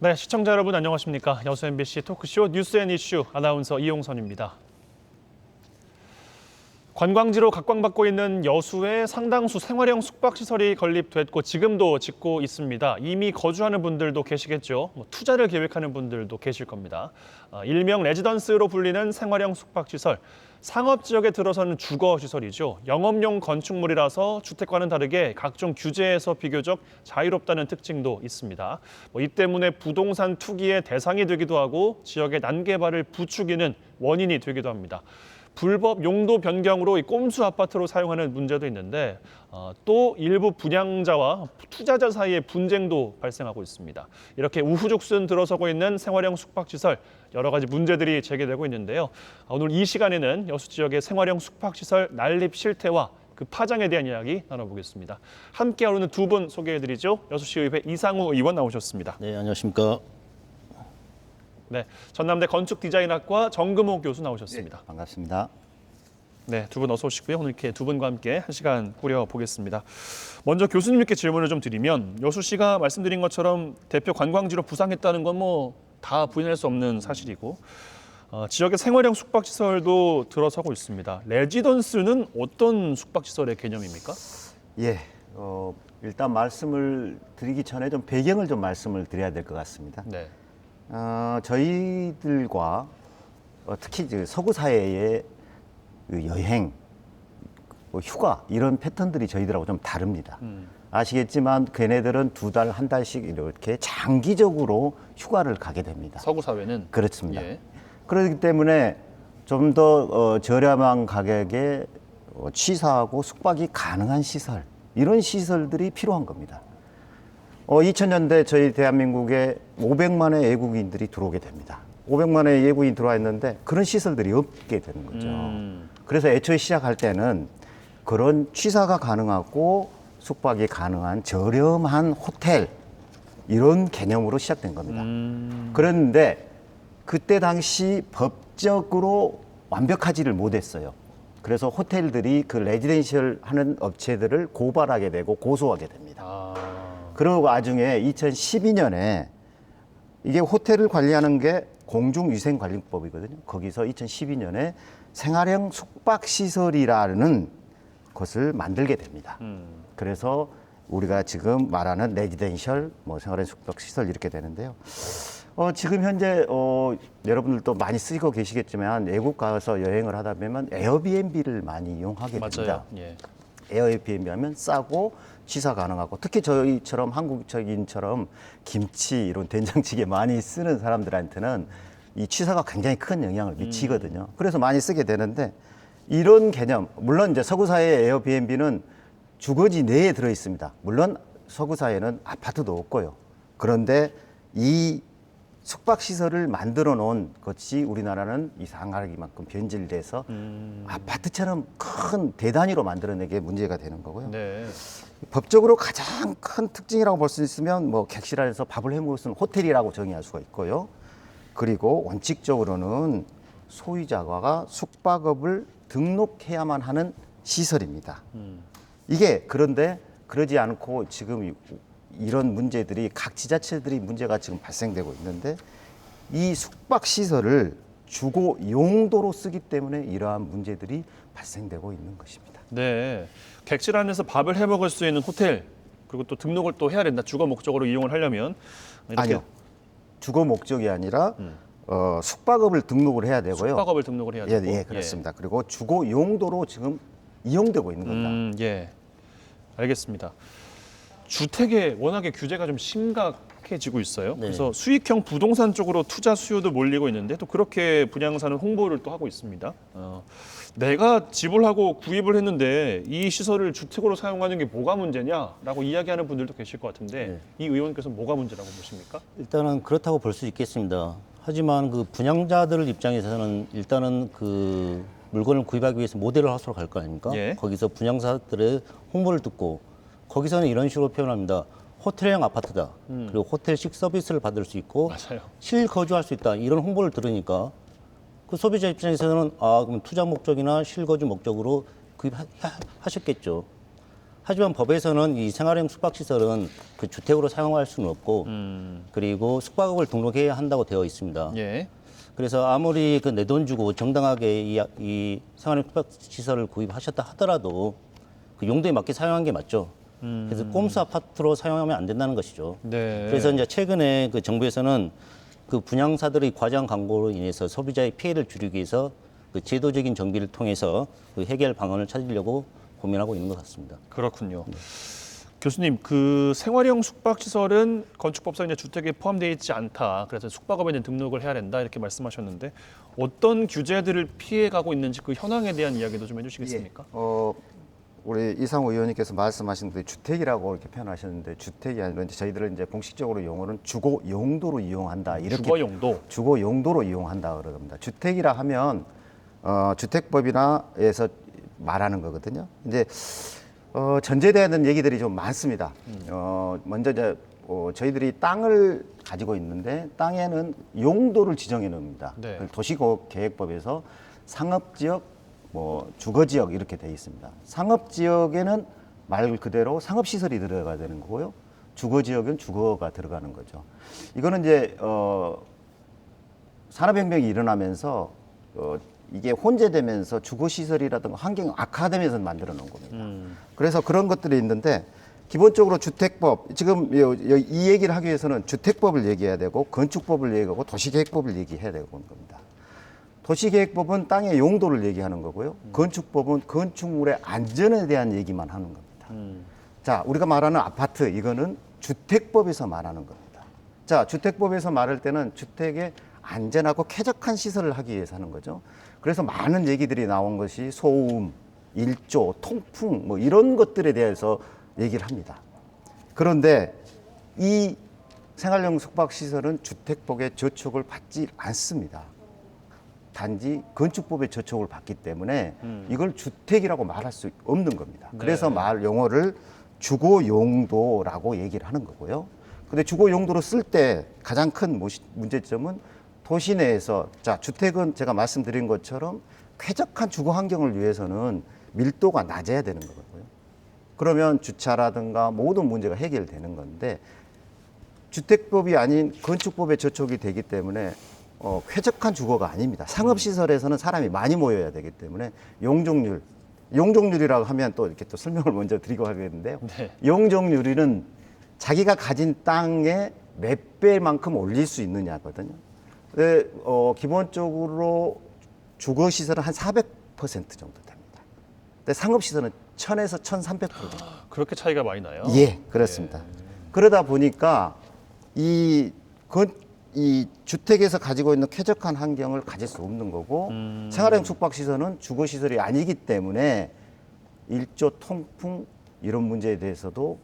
네, 시청자 여러분 안녕하십니까? 여수 MBC 토크쇼 뉴스 앤 이슈 아나운서 이용선입니다. 관광지로 각광받고 있는 여수에 상당수 생활형 숙박시설이 건립됐고 지금도 짓고 있습니다. 이미 거주하는 분들도 계시겠죠. 투자를 계획하는 분들도 계실 겁니다. 일명 레지던스로 불리는 생활형 숙박시설. 상업지역에 들어서는 주거시설이죠. 영업용 건축물이라서 주택과는 다르게 각종 규제에서 비교적 자유롭다는 특징도 있습니다. 이 때문에 부동산 투기의 대상이 되기도 하고 지역의 난개발을 부추기는 원인이 되기도 합니다. 불법 용도 변경으로 이 꼼수 아파트로 사용하는 문제도 있는데 또 일부 분양자와 투자자 사이의 분쟁도 발생하고 있습니다. 이렇게 우후죽순 들어서고 있는 생활형 숙박시설 여러 가지 문제들이 제기되고 있는데요. 오늘 이 시간에는 여수 지역의 생활형 숙박시설 난립 실태와 그 파장에 대한 이야기 나눠보겠습니다. 함께 하루는 두 분 소개해드리죠. 여수시의회 이상우 의원 나오셨습니다. 네, 안녕하십니까. 네, 전남대 건축디자인학과 정금호 교수 나오셨습니다. 네, 반갑습니다. 네, 두 분 어서 오시고요. 오늘 이렇게 두 분과 함께 한 시간 꾸려보겠습니다. 먼저 교수님께 질문을 좀 드리면 여수시가 말씀드린 것처럼 대표 관광지로 부상했다는 건 뭐 다 부인할 수 없는 사실이고 지역의 생활형 숙박시설도 들어서고 있습니다. 레지던스는 어떤 숙박시설의 개념입니까? 예, 일단 말씀을 드리기 전에 좀 배경을 좀 말씀을 드려야 될 것 같습니다. 네. 저희들과 특히 서구 사회의 여행, 휴가 이런 패턴들이 저희들하고 좀 다릅니다. 아시겠지만 걔네들은 두 달, 한 달씩 이렇게 장기적으로 휴가를 가게 됩니다. 서구 사회는 그렇습니다. 예. 그렇기 때문에 좀 더 저렴한 가격에 취사하고 숙박이 가능한 시설, 이런 시설들이 필요한 겁니다. 2000년대 저희 대한민국에 500만의 외국인들이 들어오게 됩니다. 500만의 외국인이 들어와 있는데 그런 시설들이 없게 되는 거죠. 그래서 애초에 시작할 때는 그런 취사가 가능하고 숙박이 가능한 저렴한 호텔 이런 개념으로 시작된 겁니다. 그런데 그때 당시 법적으로 완벽하지를 못했어요. 그래서 호텔들이 그 레지던셜 하는 업체들을 고발하게 되고 고소하게 됩니다. 그리고 나중에 2012년에 이게 호텔을 관리하는 게 공중위생관리법이거든요. 거기서 2012년에 생활형 숙박시설이라는 것을 만들게 됩니다. 그래서 우리가 지금 말하는 레지던셜, 생활형 숙박시설 이렇게 되는데요. 지금 현재 여러분들도 많이 쓰고 계시겠지만 외국 가서 여행을 하다 보면 에어비앤비를 많이 이용하게 됩니다. 맞아요. 예. 에어비앤비 하면 싸고 취사 가능하고 특히 저희처럼 한국적인처럼 김치 이런 된장찌개 많이 쓰는 사람들한테는 이 취사가 굉장히 큰 영향을 미치거든요. 그래서 많이 쓰게 되는데 이런 개념, 물론 이제 서구 사회의 에어비앤비는 주거지 내에 들어 있습니다. 물론 서구 사회는 아파트도 없고요. 그런데 이 숙박시설을 만들어 놓은 것이 우리나라는 이상하기만큼 변질돼서 아파트처럼 큰 대단위로 만들어내게 문제가 되는 거고요. 네. 법적으로 가장 큰 특징이라고 볼 수 있으면 객실안에서 밥을 해 먹을 수 있는 호텔이라고 정의할 수가 있고요. 그리고 원칙적으로는 소유자가 숙박업을 등록해야만 하는 시설입니다. 이게 그런데 그러지 않고 지금 이런 문제들이 각 지자체들이 문제가 지금 발생되고 있는데 이 숙박시설을 주거 용도로 쓰기 때문에 이러한 문제들이 발생되고 있는 것입니다. 네. 객실 안에서 밥을 해 먹을 수 있는 호텔 그리고 또 등록을 또 해야 된다. 주거 목적으로 이용을 하려면 이렇게 아니요. 주거 목적이 아니라 숙박업을 등록을 해야 되고요. 숙박업을 등록을 해야 되고. 예, 그렇습니다. 그리고 주거 용도로 지금 이용되고 있는 겁니다. 예. 알겠습니다. 주택에 워낙에 규제가 좀 심각해지고 있어요. 네. 그래서 수익형 부동산 쪽으로 투자 수요도 몰리고 있는데 또 그렇게 분양사는 홍보를 또 하고 있습니다. 내가 집을 하고 구입을 했는데 이 시설을 주택으로 사용하는 게 뭐가 문제냐라고 이야기하는 분들도 계실 것 같은데 이 의원께서 뭐가 문제라고 보십니까? 일단은 그렇다고 볼 수 있겠습니다. 하지만 그 분양자들 입장에서는 일단은 그 물건을 구입하기 위해서 모델을 하수로 갈 거 아닙니까? 예. 거기서 분양사들의 홍보를 듣고 거기서는 이런 식으로 표현합니다. 호텔형 아파트다. 그리고 호텔식 서비스를 받을 수 있고 맞아요. 실거주할 수 있다. 이런 홍보를 들으니까 그 소비자 입장에서는 그럼 투자 목적이나 실거주 목적으로 구입하셨겠죠. 하지만 법에서는 이 생활형 숙박시설은 그 주택으로 사용할 수는 없고 그리고 숙박업을 등록해야 한다고 되어 있습니다. 예. 그래서 아무리 그 내 돈 주고 정당하게 이 생활형 숙박시설을 구입하셨다 하더라도 그 용도에 맞게 사용한 게 맞죠. 그래서 꼼수 아파트로 사용하면 안 된다는 것이죠. 네. 그래서 이제 최근에 그 정부에서는 그 분양사들의 과장 광고로 인해서 소비자의 피해를 줄이기 위해서 그 제도적인 정비를 통해서 그 해결 방안을 찾으려고 고민하고 있는 것 같습니다. 그렇군요. 교수님, 그 생활형 숙박시설은 건축법상 이제 주택에 포함되어 있지 않다. 그래서 숙박업에 이제 등록을 해야 된다 이렇게 말씀하셨는데 어떤 규제들을 피해가고 있는지 그 현황에 대한 이야기도 좀 해주시겠습니까? 우리 이상호 의원님께서 말씀하신 그 주택이라고 이렇게 표현하셨는데 주택이 아니라 이제 저희들은 이제 공식적으로 용어는 주거 용도로 이용한다 이렇게 주거 용도. 주거 용도로 이용한다 그럽니다. 주택이라 하면 주택법이나에서 말하는 거거든요. 이제 전제되는 얘기들이 좀 많습니다. 먼저 이제 저희들이 땅을 가지고 있는데 땅에는 용도를 지정해 놓습니다. 네. 도시계획법에서 상업지역, 주거지역 이렇게 되어 있습니다. 상업지역에는 말 그대로 상업시설이 들어가야 되는 거고요. 주거지역은 주거가 들어가는 거죠. 이거는 이제 산업혁명이 일어나면서 이게 혼재되면서 주거시설이라든가 환경이 악화되면서 만들어 놓은 겁니다. 그래서 그런 것들이 있는데 기본적으로 주택법, 지금 이 얘기를 하기 위해서는 주택법을 얘기해야 되고 건축법을 얘기하고 도시계획법을 얘기해야 되는 겁니다. 도시계획법은 땅의 용도를 얘기하는 거고요. 건축법은 건축물의 안전에 대한 얘기만 하는 겁니다. 자, 우리가 말하는 아파트, 이거는 주택법에서 말하는 겁니다. 자, 주택법에서 말할 때는 주택에 안전하고 쾌적한 시설을 하기 위해서 하는 거죠. 그래서 많은 얘기들이 나온 것이 소음, 일조, 통풍 이런 것들에 대해서 얘기를 합니다. 그런데 이 생활형 숙박시설은 주택법의 저촉을 받지 않습니다. 단지 건축법의 저촉을 받기 때문에 이걸 주택이라고 말할 수 없는 겁니다. 그래서 말 용어를 주거 용도라고 얘기를 하는 거고요. 근데 주거 용도로 쓸 때 가장 큰 문제점은 도시 내에서 주택은 제가 말씀드린 것처럼 쾌적한 주거 환경을 위해서는 밀도가 낮아야 되는 거고요. 그러면 주차라든가 모든 문제가 해결되는 건데 주택법이 아닌 건축법에 저촉이 되기 때문에 쾌적한 주거가 아닙니다. 상업시설에서는 사람이 많이 모여야 되기 때문에 용적률이라고 하면 또 이렇게 또 설명을 먼저 드리고 하겠는데요. 네. 용적률은 자기가 가진 땅의 몇 배만큼 올릴 수 있느냐거든요. 근데 기본적으로 주거시설은 한 400% 정도 됩니다. 근데 상업시설은 1000에서 1300%. 그렇게 차이가 많이 나요? 예, 그렇습니다. 그러다 보니까 이 주택에서 가지고 있는 쾌적한 환경을 가질 수 없는 거고 생활형 숙박시설은 주거시설이 아니기 때문에 일조, 통풍 이런 문제에 대해서도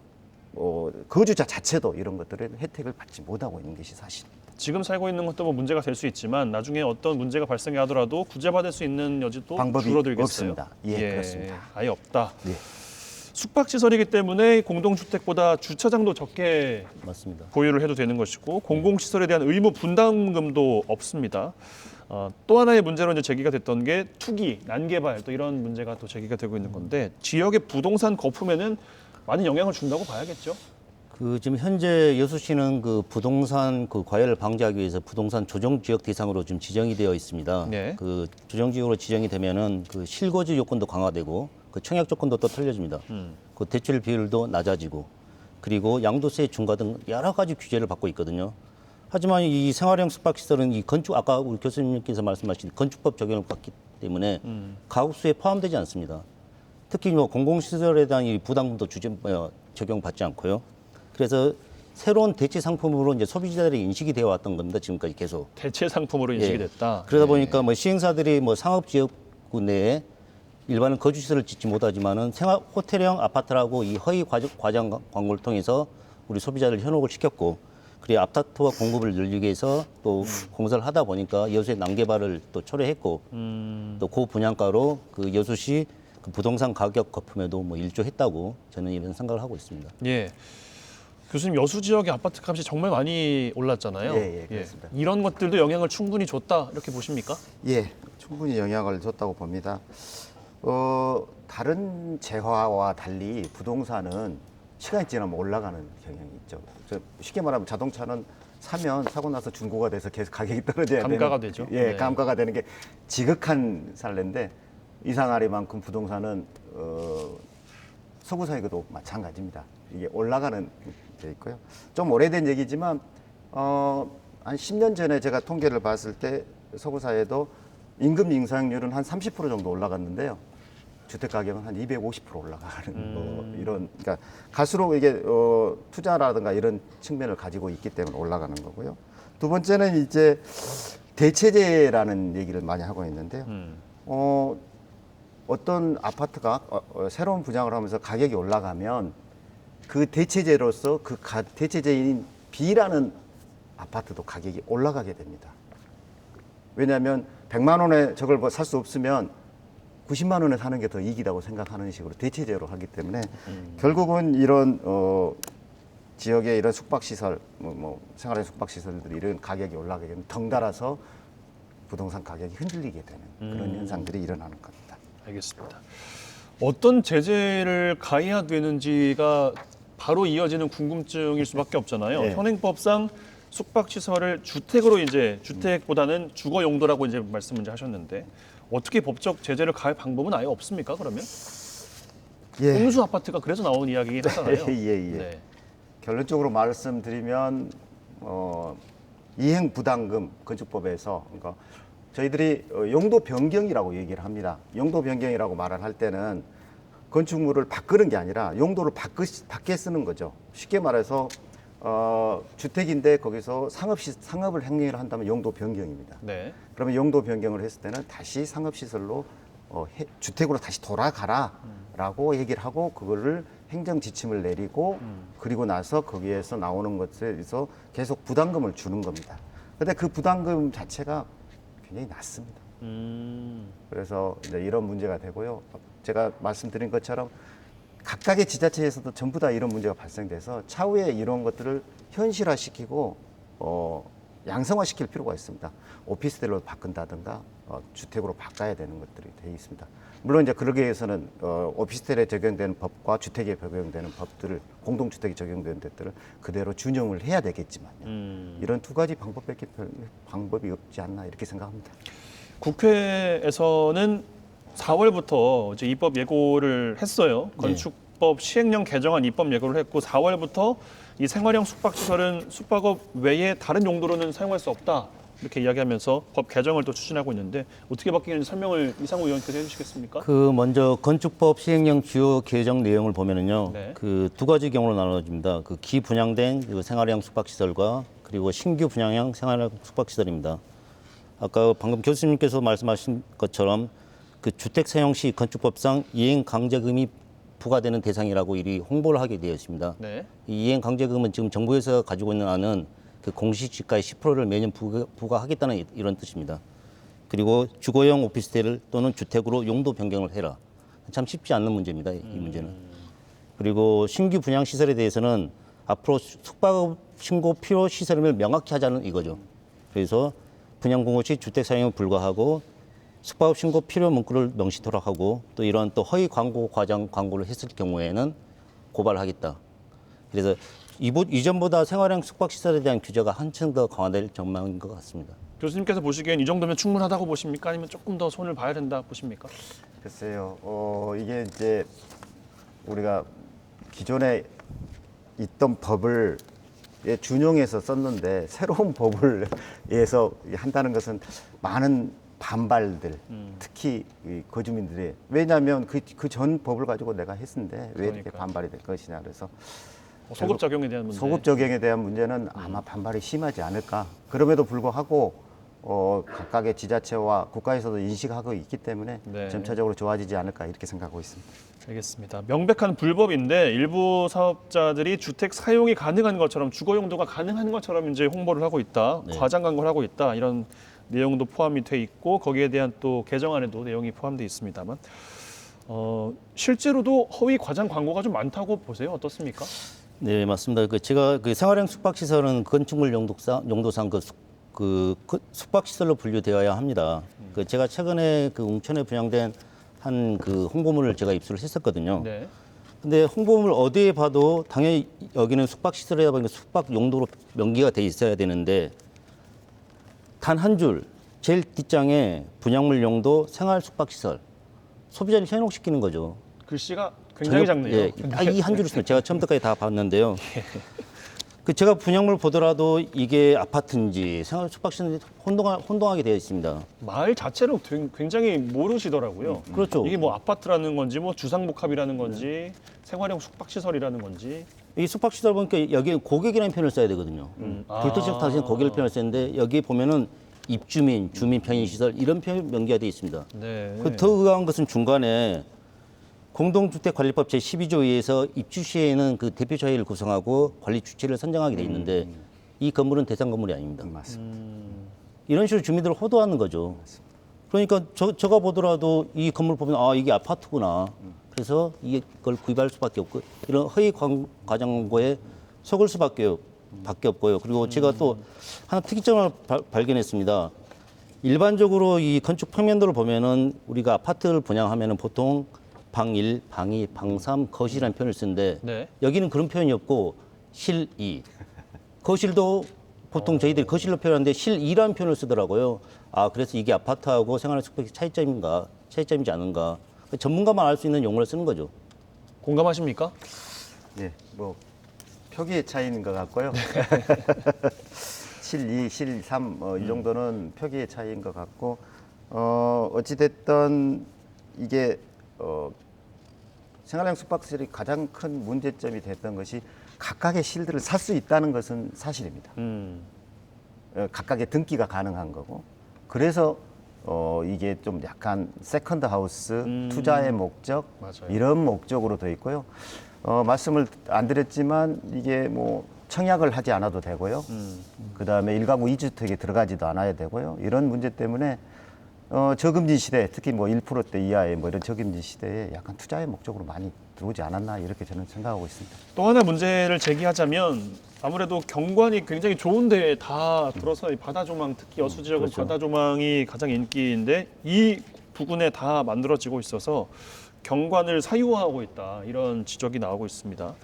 거주자 자체도 이런 것들의 혜택을 받지 못하고 있는 것이 사실입니다. 지금 살고 있는 것도 문제가 될 수 있지만 나중에 어떤 문제가 발생이 하더라도 구제받을 수 있는 여지도 방법이 줄어들겠어요. 없습니다. 예, 그렇습니다. 아예 없다. 예. 숙박시설이기 때문에 공동주택보다 주차장도 적게 맞습니다. 보유를 해도 되는 것이고 공공시설에 대한 의무 분담금도 없습니다. 또 하나의 문제로 이제 제기가 됐던 게 투기, 난개발 또 이런 문제가 또 제기가 되고 있는 건데 지역의 부동산 거품에는 많은 영향을 준다고 봐야겠죠. 지금 현재 여수시는 그 부동산 과열을 방지하기 위해서 부동산 조정 지역 대상으로 지금 지정이 되어 있습니다. 네. 그 조정 지역으로 지정이 되면은 그 실거주 요건도 강화되고 그 청약 조건도 또 틀려집니다. 그 대출 비율도 낮아지고 그리고 양도세 중과 등 여러 가지 규제를 받고 있거든요. 하지만 이 생활형 숙박시설은 이 아까 우리 교수님께서 말씀하신 건축법 적용을 받기 때문에 가구수에 포함되지 않습니다. 특히 공공시설에 대한 이 부담금도 적용받지 않고요. 그래서 새로운 대체 상품으로 이제 소비자들이 인식이 되어 왔던 겁니다. 지금까지 계속. 대체 상품으로 인식이 됐다. 그러다 보니까 시행사들이 상업지역구 내에 일반은 거주시설을 짓지 못하지만은 호텔형 아파트라고 이 허위 과장 광고를 통해서 우리 소비자를 현혹을 시켰고, 그리고 아파트와 공급을 늘리기 위해서 또 공사를 하다 보니까 여수의 난개발을 또 초래했고, 또 고분양가로 그 여수시 그 부동산 가격 거품에도 일조했다고 저는 이런 생각을 하고 있습니다. 예. 교수님, 여수 지역의 아파트 값이 정말 많이 올랐잖아요. 예, 그렇습니다. 이런 것들도 영향을 충분히 줬다 이렇게 보십니까? 예, 충분히 영향을 줬다고 봅니다. 다른 재화와 달리 부동산은 시간이 지나면 올라가는 경향이 있죠. 쉽게 말하면 자동차는 사면 사고 나서 중고가 돼서 계속 가격이 떨어져야 감가가 되는, 되죠. 예, 네. 감가가 되는 게 지극한 산례인데 이상하리만큼 부동산은 서구사회도 마찬가지입니다. 이게 올라가는 게 있고요. 좀 오래된 얘기지만 한 10년 전에 제가 통계를 봤을 때 서구사회도 임금 인상률은 한 30% 정도 올라갔는데요. 주택 가격은 한 250% 올라가는 뭐 이런, 그러니까 갈수록 이게 투자라든가 이런 측면을 가지고 있기 때문에 올라가는 거고요. 두 번째는 이제 대체제라는 얘기를 많이 하고 있는데요. 어떤 아파트가 새로운 분양을 하면서 가격이 올라가면 그 대체제로서 대체제인 B라는 아파트도 가격이 올라가게 됩니다. 왜냐하면 100만 원에 저걸 살 수 없으면 90만 원에 사는 게 더 이익이라고 생각하는 식으로 대체제로 하기 때문에 결국은 이런 지역의 이런 숙박시설, 생활의 숙박시설들이 이런 가격이 올라가게 되면 덩달아서 부동산 가격이 흔들리게 되는 그런 현상들이 일어나는 겁니다. 알겠습니다. 어떤 제재를 가해야 되는지가 바로 이어지는 궁금증일 수밖에 없잖아요. 네. 현행법상 숙박시설을 주택으로 이제 주택보다는 주거 용도라고 이제 말씀을 이제 하셨는데 어떻게 법적 제재를 가할 방법은 아예 없습니까? 그러면 예. 공수 아파트가 그래서 나오는 이야기긴 하잖아요. 예. 네. 결론적으로 말씀드리면 이행 부담금 건축법에서, 그러니까 저희들이 용도 변경이라고 얘기를 합니다. 용도 변경이라고 말을 할 때는 건축물을 바꾸는 게 아니라 용도를 바뀌게 쓰는 거죠. 쉽게 말해서 주택인데 거기서 상업을 행위를 한다면 용도 변경입니다. 네. 그러면 용도 변경을 했을 때는 다시 상업시설로 주택으로 다시 돌아가라라고 얘기를 하고 그거를 행정 지침을 내리고 그리고 나서 거기에서 나오는 것에서 계속 부담금을 주는 겁니다. 근데 그 부담금 자체가 굉장히 낮습니다. 그래서 이제 이런 문제가 되고요. 제가 말씀드린 것처럼 각각의 지자체에서도 전부 다 이런 문제가 발생돼서 차후에 이런 것들을 현실화시키고 양성화시킬 필요가 있습니다. 오피스텔로 바꾼다든가 주택으로 바꿔야 되는 것들이 되어 있습니다. 물론 이제 그러기 위해서는 오피스텔에 적용되는 법과 주택에 적용되는 법들을, 공동주택에 적용되는 것들을 그대로 준용을 해야 되겠지만요. 이런 두 가지 방법밖에 방법이 없지 않나 이렇게 생각합니다. 국회에서는 4월부터 이제 입법 예고를 했어요. 건축법 시행령 개정안 입법 예고를 했고 4월부터 이 생활형 숙박시설은 숙박업 외에 다른 용도로는 사용할 수 없다. 이렇게 이야기하면서 법 개정을 또 추진하고 있는데 어떻게 바뀌는지 설명을 이상우 의원께서 해주시겠습니까? 그 먼저 건축법 시행령 주요 개정 내용을 보면은요, 네. 그 두 가지 경우로 나눠집니다. 그 기분양된 그 생활형 숙박시설과 그리고 신규 분양형 생활형 숙박시설입니다. 아까 방금 교수님께서 말씀하신 것처럼 그 주택 사용 시 건축법상 이행 강제금이 부과되는 대상이라고 이리 홍보를 하게 되어 있습니다. 네. 이 이행 강제금은 지금 정부에서 가지고 있는 안은 그 공시지가의 10%를 매년 부과하겠다는 이런 뜻입니다. 그리고 주거용 오피스텔을 또는 주택으로 용도 변경을 해라. 참 쉽지 않는 문제입니다. 이 문제는. 그리고 신규 분양 시설에 대해서는 앞으로 숙박업 신고 필요 시설임을 명확히 하자는 이거죠. 그래서 분양 공고 시 주택 사용에 불과하고 숙박업 신고 필요 문구를 명시토록 하고 또 이런 또 허위 광고 과장 광고를 했을 경우에는 고발하겠다. 그래서 이전보다 생활형 숙박시설에 대한 규제가 한층 더 강화될 전망인 것 같습니다. 교수님께서 보시기엔 이 정도면 충분하다고 보십니까? 아니면 조금 더 손을 봐야 된다 보십니까? 글쎄요, 이게 이제 우리가 기존에 있던 법을 준용해서 썼는데 새로운 법을 해서 한다는 것은 많은 반발들, 특히 이 거주민들이, 왜냐하면 그 전 법을 가지고 내가 했는데 왜 이렇게 그러니까요. 반발이 될 것이냐 그래서 소급 적용에 대한 문제. 소급 적용에 대한 문제는 아마 반발이 심하지 않을까. 그럼에도 불구하고 각각의 지자체와 국가에서도 인식하고 있기 때문에 네. 점차적으로 좋아지지 않을까 이렇게 생각하고 있습니다. 알겠습니다. 명백한 불법인데 일부 사업자들이 주택 사용이 가능한 것처럼 주거 용도가 가능한 것처럼 이제 홍보를 하고 있다. 네. 과장 광고를 하고 있다. 이런 내용도 포함이 돼 있고 거기에 대한 또 개정안에도 내용이 포함되어 있습니다만 실제로도 허위 과장 광고가 좀 많다고 보세요. 어떻습니까? 네, 맞습니다. 제가 생활형 숙박시설은 건축물 용도상 숙박시설로 분류되어야 합니다. 제가 최근에 웅천에 분양된 한 그 홍보물을 제가 입수를 했었거든요. 네. 근데 홍보물 어디에 봐도 당연히 여기는 숙박시설이다 보니까 숙박 용도로 명기가 돼 있어야 되는데 단 한 줄 제일 뒷장에 분양물 용도 생활 숙박시설 소비자를 현혹시키는 거죠. 글씨가 굉장히 작네요. 예, 딱 이 한 줄을 쓰면 제가 처음부터까지 다 봤는데요. 그 제가 분양물 보더라도 이게 아파트인지 생활 숙박시설인지 혼동하게 되어 있습니다. 마을 자체를 굉장히 모르시더라고요. 그렇죠. 이게 뭐 아파트라는 건지 뭐 주상복합이라는 건지 생활형 숙박시설이라는 건지. 이 숙박시설 보니까 여기에 고객이라는 표현을 써야 되거든요. 불특정 타시는 고객을 표현을 쓰는데 여기 보면은 입주민, 주민 편의시설 이런 표현 명기가 되어 있습니다. 네. 그 더 의아한 것은 중간에 공동주택관리법 제12조에 의해서 입주 시에는 그 대표자회를 구성하고 관리 주체를 선정하게 돼 있는데 이 건물은 대상 건물이 아닙니다. 맞습니다. 이런 식으로 주민들을 호도하는 거죠. 그러니까 제가 보더라도 이 건물 보면 아 이게 아파트구나. 그래서 이걸 구입할 수밖에 없고 이런 허위 과장고에 속을 수밖에 없고요. 그리고 제가 또 하나 특이점을 발견했습니다. 일반적으로 이 건축 평면도를 보면은 우리가 아파트를 분양하면은 보통 방 1, 방 2, 방 3, 거실이라는 표현을 쓰는데 네. 여기는 그런 표현이 없고 실 2. 거실도 보통 저희들이 거실로 표현하는데 실 2라는 표현을 쓰더라고요. 아, 그래서 이게 아파트하고 생활 숙박의 차이점이지 않은가. 전문가만 알 수 있는 용어를 쓰는 거죠. 공감하십니까? 예, 뭐 표기의 차이인 것 같고요. 실 2, 실 3, 이 정도는 표기의 차이인 것 같고, 어찌됐든 이게 생활형 숙박시설이 가장 큰 문제점이 됐던 것이 각각의 실들을 살 수 있다는 것은 사실입니다. 각각의 등기가 가능한 거고, 그래서 이게 좀 약간 세컨드 하우스, 투자의 목적, 맞아요. 이런 목적으로 돼 있고요. 말씀을 안 드렸지만 이게 뭐 청약을 하지 않아도 되고요. 그다음에 1가구 2주택에 들어가지도 않아야 되고요. 이런 문제 때문에 저금리 시대, 특히 뭐 1%대 이하의 뭐 이런 저금리 시대에 약간 투자의 목적으로 많이 들어오지 않았나 이렇게 저는 생각하고 있습니다. 또 하나 문제를 제기하자면 아무래도 경관이 굉장히 좋은데 다 들어서 이 바다 조망, 특히 여수 지역은 그렇죠. 바다 조망이 가장 인기인데 이 부근에 다 만들어지고 있어서 경관을 사유화하고 있다 이런 지적이 나오고 있습니다.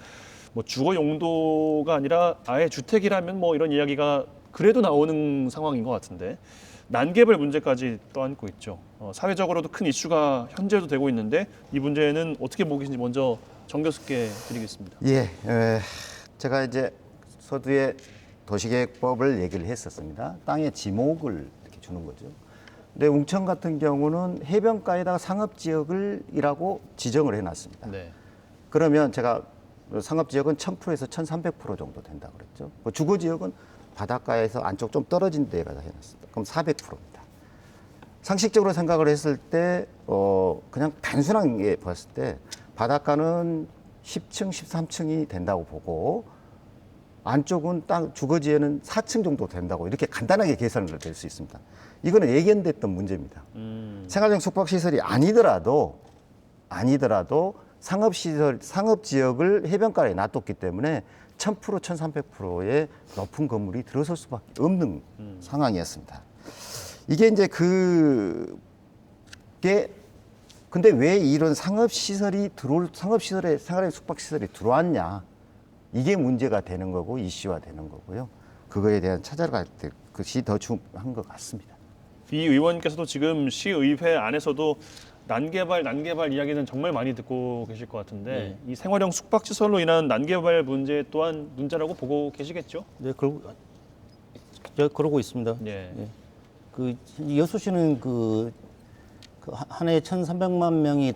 뭐 주거 용도가 아니라 아예 주택이라면 뭐 이런 이야기가 그래도 나오는 상황인 것 같은데 난개발 문제까지 떠안고 있죠. 사회적으로도 큰 이슈가 현재도 되고 있는데 이 문제는 어떻게 보고 계신지 먼저 정 교수께 드리겠습니다. 예, 제가 이제 서두에 도시계획법을 얘기를 했었습니다. 땅의 지목을 이렇게 주는 거죠. 근데 웅천 같은 경우는 해변가에다가 상업지역을이라고 지정을 해놨습니다. 네. 그러면 제가 상업지역은 1000%에서 1300% 정도 된다고 그랬죠. 뭐 주거지역은 바닷가에서 안쪽 좀 떨어진 데가 해놨습니다. 그럼 400%입니다. 상식적으로 생각을 했을 때, 그냥 단순하게 봤을 때 바닷가는 10층, 13층이 된다고 보고 안쪽은 땅 주거지에는 4층 정도 된다고 이렇게 간단하게 계산을 될 수 있습니다. 이거는 예견됐던 문제입니다. 생활형 숙박시설이 아니더라도 상업시설, 상업지역을 해변가에 놔뒀기 때문에 1000%, 1300%의 높은 건물이 들어설 수밖에 없는 상황이었습니다. 이게 이제 근데 왜 이런 상업시설에 생활형 숙박시설이 들어왔냐. 이게 문제가 되는 거고 이슈화 되는 거고요. 그거에 대한 찾아갈 것이 더 중요한 것 같습니다. 이 의원께서도 지금 시의회 안에서도 난개발 이야기는 정말 많이 듣고 계실 것 같은데 이 생활형 숙박시설로 인한 난개발 문제 또한 문제라고 보고 계시겠죠? 네, 그러고 있습니다. 네. 예. 그 여수시는 한 해에 1,300만 명이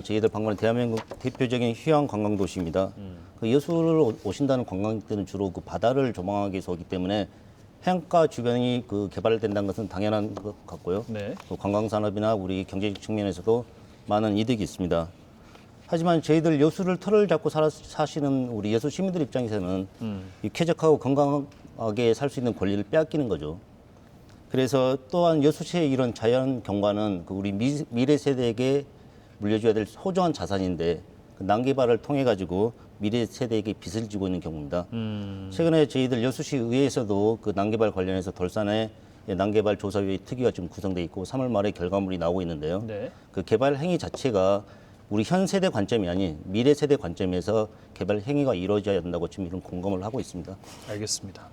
저희들 방문한 대한민국 대표적인 휴양 관광 도시입니다. 그 여수를 오신다는 관광객들은 주로 그 바다를 조망하기 위해서 오기 때문에 해안가 주변이 개발된다는 것은 당연한 것 같고요. 네. 관광 산업이나 우리 경제적 측면에서도 많은 이득이 있습니다. 하지만 저희들 여수를 털을 잡고 사시는 우리 여수 시민들 입장에서는 이 쾌적하고 건강하게 살 수 있는 권리를 빼앗기는 거죠. 그래서 또한 여수시의 이런 자연 경관은 우리 미래 세대에게 물려줘야 될 소중한 자산인데 난개발을 통해 가지고 미래 세대에게 빚을 지고 있는 경우입니다. 최근에 저희들 여수시 의회에서도 난개발 관련해서 돌산에 난개발 조사위 특위가 지금 구성돼 있고 3월 말에 결과물이 나오고 있는데요. 네. 그 개발 행위 자체가 우리 현 세대 관점이 아닌 미래 세대 관점에서 개발 행위가 이루어져야 된다고 지금 이런 공감을 하고 있습니다. 알겠습니다.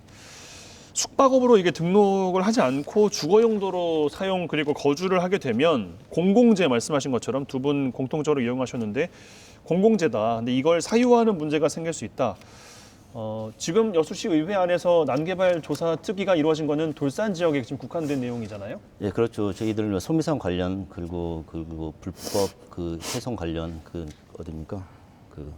숙박업으로 이게 등록을 하지 않고 주거 용도로 사용 그리고 거주를 하게 되면 공공재 말씀하신 것처럼 두 분 공통적으로 이용하셨는데 공공재다. 근데 이걸 사유화하는 문제가 생길 수 있다. 지금 여수시 의회 안에서 난개발 조사 특위가 이루어진 거는 돌산 지역에 지금 국한된 내용이잖아요. 예, 그렇죠. 저희들 소미산 관련 그리고 불법 그 해송 관련 그 어딥니까? 그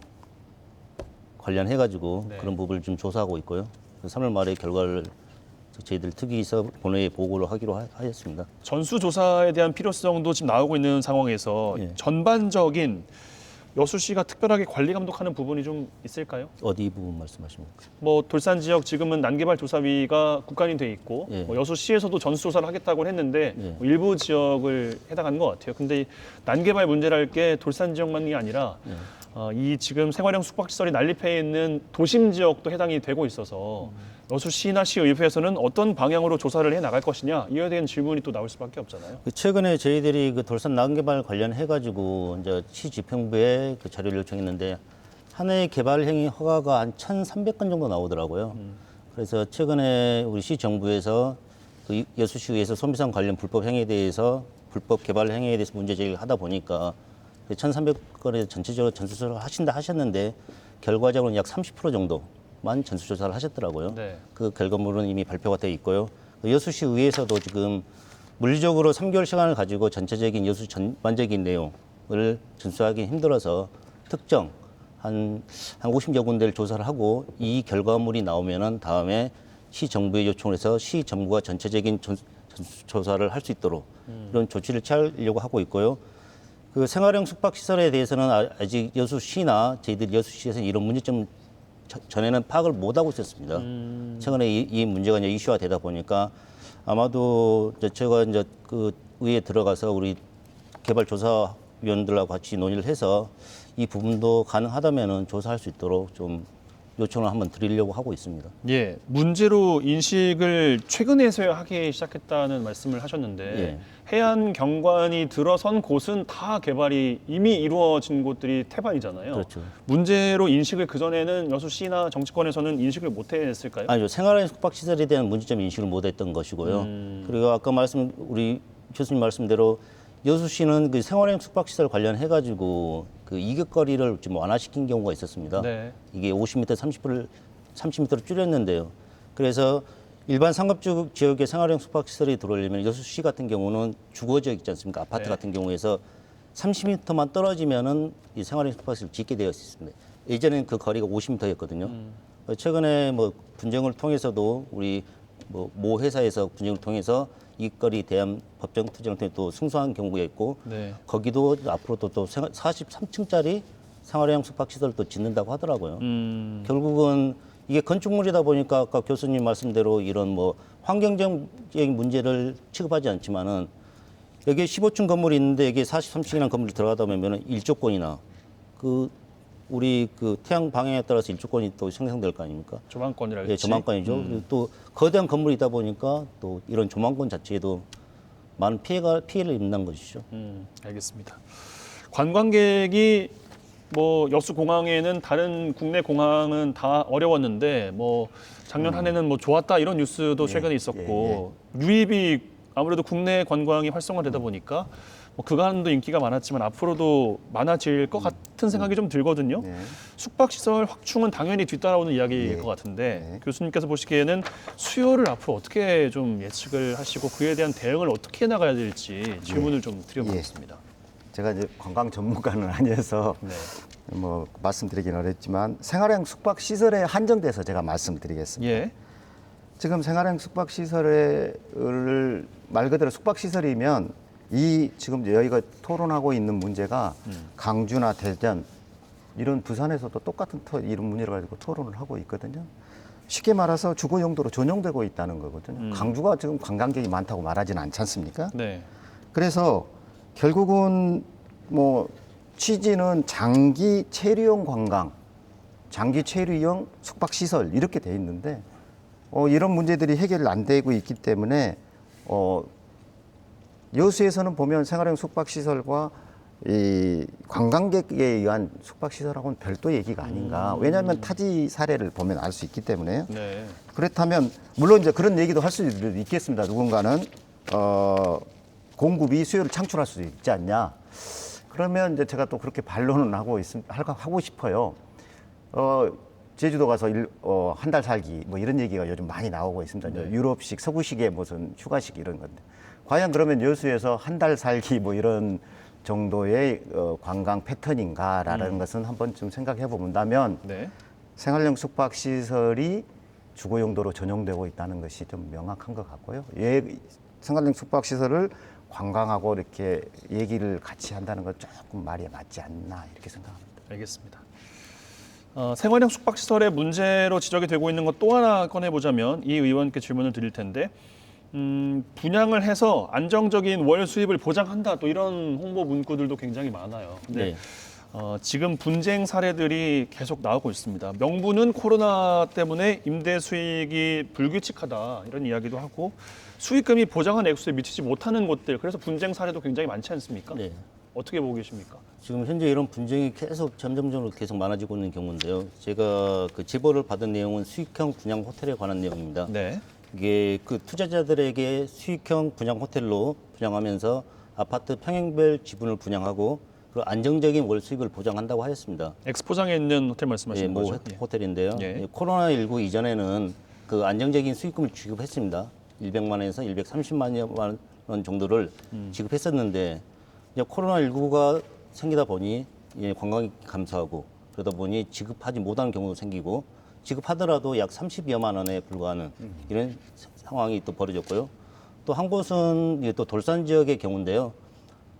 관련해가지고 네. 그런 부분을 좀 조사하고 있고요. 3월 말에 결과를 저희들 특위에서 본회의에 보고를 하기로 하였습니다. 전수조사에 대한 필요성도 지금 나오고 있는 상황에서 예. 전반적인 여수시가 특별하게 관리 감독하는 부분이 좀 있을까요? 어디 부분 말씀하십니까? 뭐 돌산 지역 지금은 난개발 조사위가 국간이 돼 있고 예. 뭐 여수시에서도 전수조사를 하겠다고 했는데 예. 뭐 일부 지역을 해당하는 것 같아요. 근데 이 난개발 문제랄 게 돌산 지역만이 아니라 예. 이 지금 생활형 숙박시설이 난립해 있는 도심 지역도 해당이 되고 있어서 여수시나 시의회에서는 어떤 방향으로 조사를 해 나갈 것이냐 이에 대한 질문이 또 나올 수밖에 없잖아요. 최근에 저희들이 그 돌산 난개발 관련해가지고 이제 시집행부에 그 자료를 요청했는데 한 해 개발 행위 허가가 한 1,300건 정도 나오더라고요. 그래서 최근에 우리 시 정부에서 그 여수시의회에서 소미산 관련 불법 행위에 대해서 불법 개발 행위에 대해서 문제 제기를 하다 보니까 1,300건에 전체적으로 전수조사를 하셨는데 결과적으로는 약 30% 정도만 전수조사를 하셨더라고요. 네. 그 결과물은 이미 발표가 되어 있고요. 여수시 의회에서도 지금 물리적으로 3개월 시간을 가지고 전체적인 여수 전반적인 내용을 전수하기 힘들어서 특정 한 50여 군데를 조사를 하고 이 결과물이 나오면은 다음에 시 정부에 요청을 해서 시 정부가 전체적인 조사를 할 수 있도록 이런 조치를 취하려고 하고 있고요. 그 생활형 숙박시설에 대해서는 아직 여수시나 저희들 여수시에서는 이런 문제점 전에는 파악을 못하고 있었습니다. 최근에 이 문제가 이제 이슈화 되다 보니까 아마도 제가 이제 그 의회에 들어가서 우리 개발조사위원들하고 같이 논의를 해서 이 부분도 가능하다면은 조사할 수 있도록 좀 요청을 한번 드리려고 하고 있습니다. 예, 문제로 인식을 최근에서야 하기 시작했다는 말씀을 하셨는데 예. 해안 경관이 들어선 곳은 다 개발이 이미 이루어진 곳들이 태반이잖아요. 그렇죠. 문제로 문제로 인식을 그전에는 여수시나 정치권에서는 인식을 못 했을까요? 아니죠. 생활형 숙박시설에 대한 문제점 인식을 못했던 것이고요. 그리고 아까 우리 교수님 말씀대로 여수시는 그 생활형 숙박시설 관련해가지고 그 이격거리를 좀 완화시킨 경우가 있었습니다. 네. 이게 50m, 30m로 줄였는데요. 그래서 일반 상급 지역의 생활형 숙박시설이 들어오려면 여수시 같은 경우는 주거지역 있지 않습니까? 아파트 네. 같은 경우에서 30m만 떨어지면은 이 생활형 숙박시설을 짓게 되어 있습니다. 예전에는 그 거리가 50m였거든요. 최근에 뭐 분쟁을 통해서도 우리 모 회사에서 분쟁을 통해서 이익거리 대한 법정 투쟁을 통해 또 승소한 경우가 있고 네. 거기도 앞으로도 또 43층짜리 생활형 숙박시설을 또 짓는다고 하더라고요. 결국은 이게 건축물이다 보니까 아까 교수님 말씀대로 이런 뭐 환경적인 문제를 취급하지 않지만은 여기에 15층 건물이 있는데 여기에 43층이라는 건물이 들어가다 보면은 일조권이나 그 우리 그 태양 방향에 따라서 일조권이 또 생성될 거 아닙니까? 조망권이랄지. 예, 조망권이죠. 그리고 또 거대한 건물이다 보니까 또 이런 조망권 자체에도 많은 피해를 입는 것이죠. 알겠습니다. 관광객이 뭐 여수 공항에는 다른 국내 공항은 다 어려웠는데 뭐 작년 한 해는 뭐 좋았다 이런 뉴스도 최근에 있었고 유입이 아무래도 국내 관광이 활성화되다 보니까 뭐 그간도 인기가 많았지만 앞으로도 많아질 것 같은 생각이 좀 들거든요. 네. 숙박시설 확충은 당연히 뒤따라오는 이야기일 네. 것 같은데 네. 교수님께서 보시기에는 수요를 앞으로 어떻게 좀 예측을 하시고 그에 대한 대응을 어떻게 해 나가야 될지 질문을 좀 드려보겠습니다. 제가 이제 관광 전문가는 아니어서 네. 뭐 말씀드리기는 어렵지만 생활형 숙박 시설에 한정돼서 제가 말씀드리겠습니다. 예. 지금 생활형 숙박 시설을 말 그대로 숙박 시설이면 이 지금 저희가 토론하고 있는 문제가 강주나 대전 이런 부산에서도 똑같은 이런 문제를 가지고 토론을 하고 있거든요. 쉽게 말해서 주거 용도로 전용되고 있다는 거거든요. 강주가 지금 관광객이 많다고 말하지는 않지 않습니까? 네. 그래서 결국은 뭐 취지는 장기 체류용 관광, 장기 체류용 숙박 시설 이렇게 돼 있는데 이런 문제들이 해결 안 되고 있기 때문에 여수에서는 보면 생활형 숙박시설과 이 관광객에 의한 숙박시설하고는 별도 얘기가 아닌가. 왜냐하면 타지 사례를 보면 알 수 있기 때문에요. 네. 그렇다면 물론 이제 그런 얘기도 할 수도 있겠습니다. 누군가는 공급이 수요를 창출할 수도 있지 않냐. 그러면 이제 제가 또 그렇게 반론은 하고 싶어요. 제주도 가서 한 달 살기 뭐 이런 얘기가 요즘 많이 나오고 있습니다. 네. 유럽식, 서구식의 무슨 휴가식 이런 건데. 과연 그러면 여수에서 한 달 살기 뭐 이런 정도의 관광 패턴인가라는 것은 한번 좀 생각해 본다면 네. 생활형 숙박 시설이 주거 용도로 전용되고 있다는 것이 좀 명확한 것 같고요. 생활형 숙박 시설을 관광하고 이렇게 얘기를 같이 한다는 건 조금 말이 맞지 않나 이렇게 생각합니다. 알겠습니다. 생활형 숙박시설의 문제로 지적이 되고 있는 것 또 하나 꺼내보자면 이 의원께 질문을 드릴 텐데 분양을 해서 안정적인 월 수입을 보장한다 또 이런 홍보 문구들도 굉장히 많아요. 근데 네. 지금 분쟁 사례들이 계속 나오고 있습니다. 명분은 코로나 때문에 임대 수익이 불규칙하다 이런 이야기도 하고 수익금이 보장한 액수에 미치지 못하는 곳들 그래서 분쟁 사례도 굉장히 많지 않습니까? 네. 어떻게 보고 계십니까? 지금 현재 이런 분쟁이 점점적으로 계속 많아지고 있는 경우인데요. 제가 그 제보를 받은 내용은 수익형 분양 호텔에 관한 내용입니다. 네. 이게 그 투자자들에게 수익형 분양 호텔로 분양하면서 아파트 평형별 지분을 분양하고 그 안정적인 월 수익을 보장한다고 하였습니다. 엑스포장에 있는 호텔 예, 말씀하시는 모 거죠? 예. 호텔인데요. 예. 예, 코로나19 이전에는 그 안정적인 수익금을 지급했습니다. 100만 원에서 130만 원 정도를 지급했었는데 이제 코로나19가 생기다 보니 관광이 감소하고 그러다 보니 지급하지 못하는 경우도 생기고 지급하더라도 약 30여만 원에 불과하는 이런 상황이 또 벌어졌고요. 또 한 곳은 이게 또 돌산 지역의 경우인데요.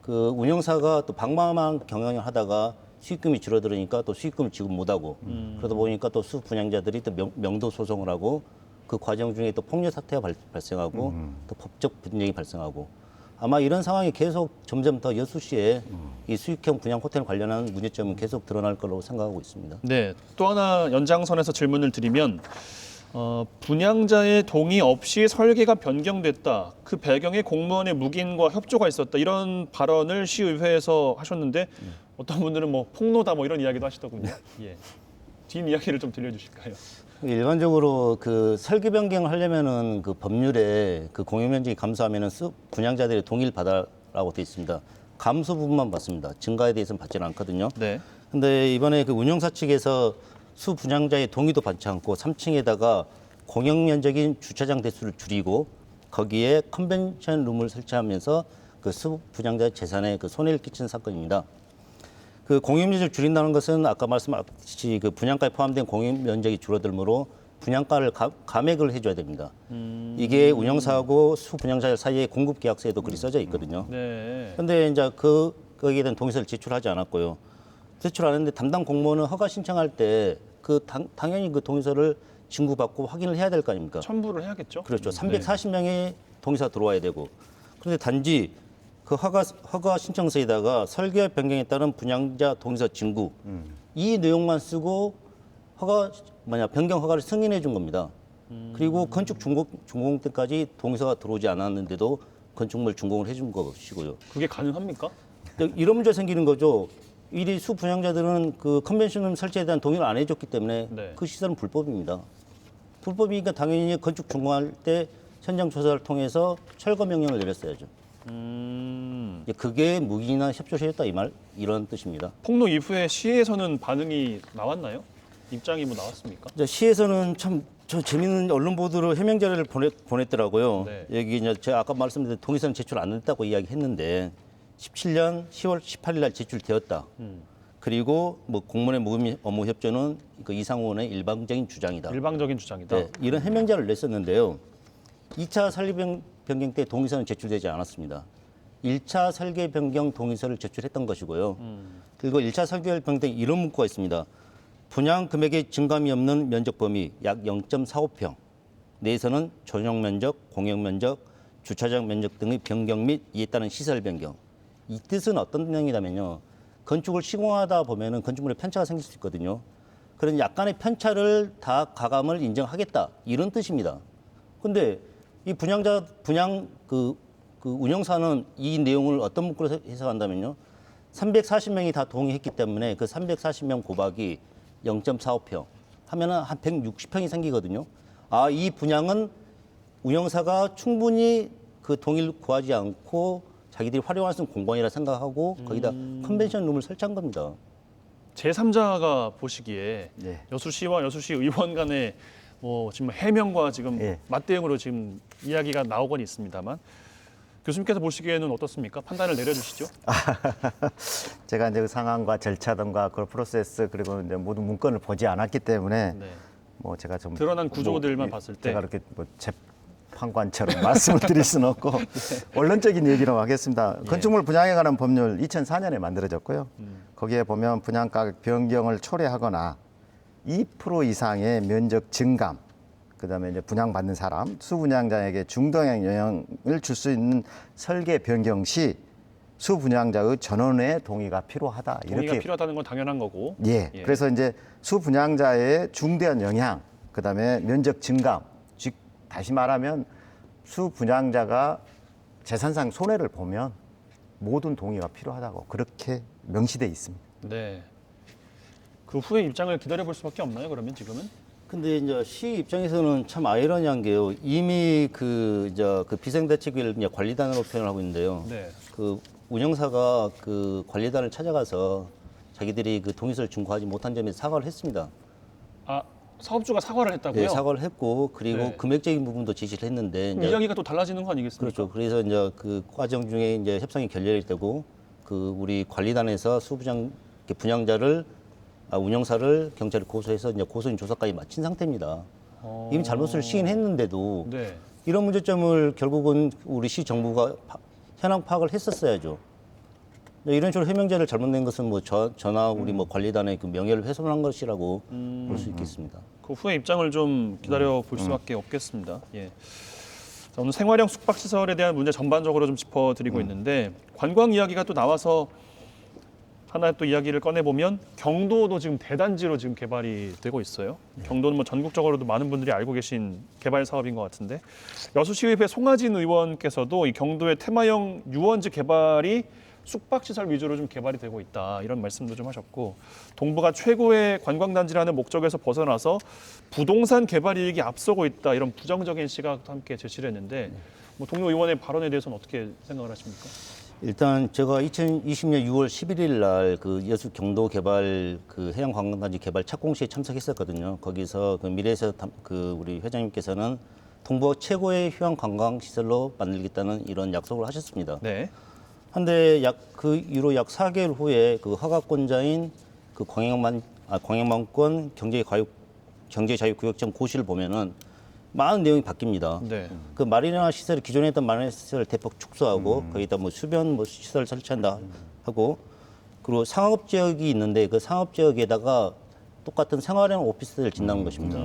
그 운영사가 또 방마만 경영을 하다가 수익금이 줄어들으니까 또 수익금을 지급 못하고 그러다 보니까 또 수 분양자들이 또 명도 소송을 하고 그 과정 중에 또 폭력 사태가 발생하고 또 법적 분쟁이 발생하고 아마 이런 상황이 계속 점점 더 여수시에 이 수익형 분양 호텔 관련한 문제점은 계속 드러날 거라고 생각하고 있습니다. 네, 또 하나 연장선에서 질문을 드리면 분양자의 동의 없이 설계가 변경됐다. 그 배경에 공무원의 묵인과 협조가 있었다. 이런 발언을 시의회에서 하셨는데 어떤 분들은 뭐 폭로다 뭐 이런 이야기도 하시더군요. 예. 뒷 이야기를 좀 들려주실까요? 일반적으로 그 설계 변경을 하려면은 그 법률에 그 공유 면적이 감소하면은 분양자들의 동의를 받아라고 되어 있습니다. 감소 부분만 받습니다. 증가에 대해서는 받지는 않거든요. 네. 근데 이번에 그 운영사 측에서 수 분양자의 동의도 받지 않고 3층에다가 공용 면적인 주차장 대수를 줄이고 거기에 컨벤션 룸을 설치하면서 그 수 분양자의 재산에 그 손해를 끼치는 사건입니다. 그 공용 면적을 줄인다는 것은 아까 말씀하셨듯이 그 분양가에 포함된 공용 면적이 줄어들므로 분양가를 감액을 해줘야 됩니다. 이게 운영사하고 수 분양자 사이의 공급 계약서에도 글이 써져 있거든요. 네. 그런데 이제 거기에 대한 동의서를 제출하지 않았고요. 제출 안 했는데 담당 공무원은 허가 신청할 때 그 당연히 그 동의서를 진구받고 확인을 해야 될 거 아닙니까? 첨부를 해야겠죠. 그렇죠. 340명의 동의서가 들어와야 되고. 그런데 단지 그 허가 신청서에다가 설계 변경에 따른 분양자 동의서 진구 이 내용만 쓰고 변경 허가를 승인해 준 겁니다. 그리고 건축 준공 때까지 동의서가 들어오지 않았는데도 건축물 준공을 해준 것이고요. 그게 가능합니까? 이런 문제 생기는 거죠. 이 수 분양자들은 그 컨벤션 설치에 대한 동의를 안 해줬기 때문에 네. 그 시설은 불법입니다. 불법이니까 당연히 건축 준공할 때 현장 조사를 통해서 철거 명령을 내렸어야죠. 그게 무기나 협조시했다 이런 뜻입니다. 폭로 이후에 시에서는 반응이 나왔나요? 입장이 뭐 나왔습니까? 이제 시에서는 참 저 재밌는 언론 보도로 해명 자료를 보냈더라고요. 네. 여기 이제 제가 아까 말씀드린 동의서는 제출 안 했다고 이야기했는데 17년 10월 18일 날 제출되었다. 그리고 뭐 공무원의 모금 업무 협조는 그 이상원의 일방적인 주장이다. 일방적인 주장이다. 네, 이런 해명자를 냈었는데요. 2차 설계 변경 때 동의서는 제출되지 않았습니다. 1차 설계 변경 동의서를 제출했던 것이고요. 그리고 1차 설계 변경 때 이런 문구가 있습니다. 분양 금액의 증감이 없는 면적 범위 약 0.45평 내에서는 전용 면적, 공용 면적, 주차장 면적 등의 변경 및 이에 따른 시설 변경. 이 뜻은 어떤 내용이냐면요. 건축을 시공하다 보면은 건축물에 편차가 생길 수 있거든요. 그런 약간의 편차를 다 가감을 인정하겠다 이런 뜻입니다. 근데 이 분양 그 운영사는 이 내용을 어떤 문구로 해석한다면요. 340명이 다 동의했기 때문에 그 340명 곱하기 0.45평 하면은 한 160평이 생기거든요. 아, 이 분양은 운영사가 충분히 그 동의를 구하지 않고 자기들이 활용할 수 있는 공간이라 생각하고 거기다 컨벤션 룸을 설치한 겁니다. 제3자가 보시기에 예. 여수시와 여수시 의원 간의 뭐 지금 해명과 지금 예. 맞대응으로 지금 이야기가 나오곤 있습니다만 교수님께서 보시기에는 어떻습니까? 판단을 내려주시죠. 제가 이제 그 상황과 절차 등과 그 프로세스 그리고 이제 모든 문건을 보지 않았기 때문에 네. 뭐 제가 좀 드러난 구조들만 이- 봤을 때. 제가 이렇게 뭐 재판관처럼 말씀을 드릴 수는 없고 원론적인 얘기로 하겠습니다. 건축물 분양에 관한 법률 2004년에 만들어졌고요. 거기에 보면 분양가격 변경을 초래하거나 2% 이상의 면적 증감, 그다음에 이제 분양받는 사람, 수분양자에게 중도형 영향을 줄 수 있는 설계 변경 시 수분양자의 전원의 동의가 필요하다. 동의가 이렇게 필요하다는 건 당연한 거고. 예. 그래서 이제 수분양자의 중대한 영향, 그다음에 면적 증감, 즉 다시 말하면 수분양자가 재산상 손해를 보면 모든 동의가 필요하다고 그렇게 명시돼 있습니다. 네. 그 후에 입장을 기다려볼 수밖에 없나요? 그러면 지금은? 근데 이제 시 입장에서는 참 아이러니한 게요. 이미 그 비상대책위를 이제 관리단으로 표현을 하고 있는데요. 네. 그 운영사가 그 관리단을 찾아가서 자기들이 그 동의서를 준구하지 못한 점에 사과를 했습니다. 아, 사업주가 사과를 했다고요? 네, 사과를 했고 그리고 네. 금액적인 부분도 지시를 했는데 그럼 이야기가 또 달라지는 거 아니겠습니까? 그렇죠. 그래서 이제 그 과정 중에 이제 협상이 결렬이 되고 그 우리 관리단에서 분양자를 운영사를 경찰에 고소해서 이제 고소인 조사까지 마친 상태입니다. 이미 잘못을 시인했는데도 네. 이런 문제점을 결국은 우리 시 정부가 현황 파악을 했었어야죠. 이런 식으로 해명제를 잘못 낸 것은 뭐 저나 우리 뭐 관리단의 그 명예를 훼손한 것이라고 볼 수 있겠습니다. 그 후에 입장을 좀 기다려 볼 수밖에 없겠습니다. 예. 자, 오늘 생활형 숙박시설에 대한 문제 전반적으로 좀 짚어드리고 있는데 관광 이야기가 또 나와서 하나 또 이야기를 꺼내보면 경도도 지금 대단지로 지금 개발이 되고 있어요. 경도는 뭐 전국적으로도 많은 분들이 알고 계신 개발 사업인 것 같은데 여수시의회 송하진 의원께서도 이 경도의 테마형 유원지 개발이 숙박시설 위주로 좀 개발이 되고 있다 이런 말씀도 좀 하셨고 동부가 최고의 관광단지라는 목적에서 벗어나서 부동산 개발 이익이 앞서고 있다 이런 부정적인 시각도 함께 제시를 했는데 뭐 동료 의원의 발언에 대해서는 어떻게 생각을 하십니까? 일단 제가 2020년 6월 11일 날 그 여수 경도 개발 그 해양 관광단지 개발 착공시에 참석했었거든요. 거기서 그 미래에서 그 우리 회장님께서는 동부 최고의 휴양 관광 시설로 만들겠다는 이런 약속을 하셨습니다. 네. 한데 그 이후로 약 4개월 후에 그 허가권자인 그 광양만권 경제자유구역청 고시를 보면은 많은 내용이 바뀝니다. 네. 그 마리나 시설이 기존에 있던 마리나 시설을 대폭 축소하고 거기다 뭐 수변 뭐 시설 설치한다 하고 그리고 상업 지역이 있는데 그 상업 지역에다가 똑같은 생활형 오피스를 짓는 것입니다.